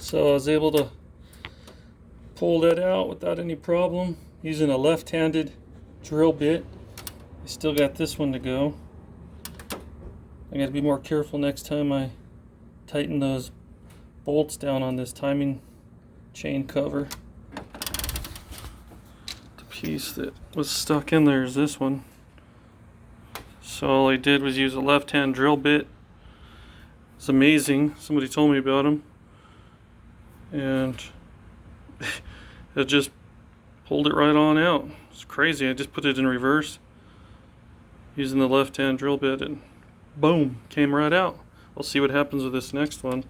So I was able to pull that out without any problem using a left-handed drill bit. I still got this one to go. I got to be more careful next time I tighten those bolts down on this timing chain cover. The piece that was stuck in there is this one. So all I did was use a left-hand drill bit. It's amazing. Somebody told me about them, and it just pulled it right on out. It's crazy. I just put it in reverse using the left-hand drill bit, and boom, came right out. We'll see what happens with this next one.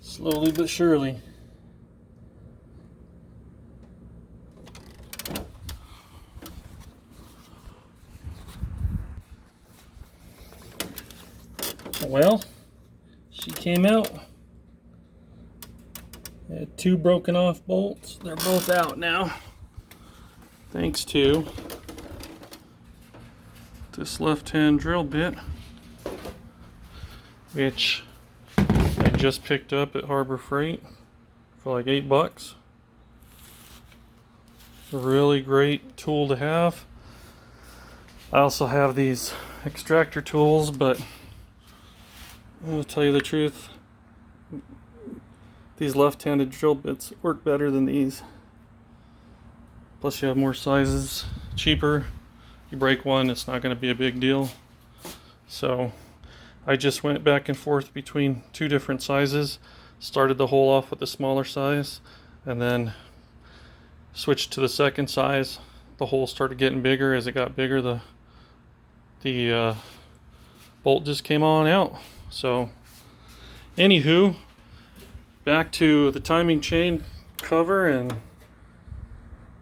Slowly but surely. Well, she came out. I had two broken off bolts. They're both out now, thanks to this left-hand drill bit, which I just picked up at Harbor Freight for like $8. A really great tool to have. I also have these extractor tools, but I'll tell you the truth, these left-handed drill bits work better than these. Plus you have more sizes, cheaper. You break one, it's not going to be a big deal. So I just went back and forth between two different sizes. Started the hole off with the smaller size and then switched to the second size. The hole started getting bigger. As it got bigger, the bolt just came on out. So anywho, back to the timing chain cover and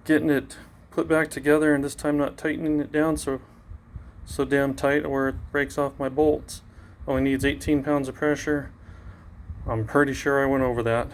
getting it put back together, and this time not tightening it down so damn tight where it breaks off my bolts. Only needs 18 pounds of pressure. I'm pretty sure I went over that.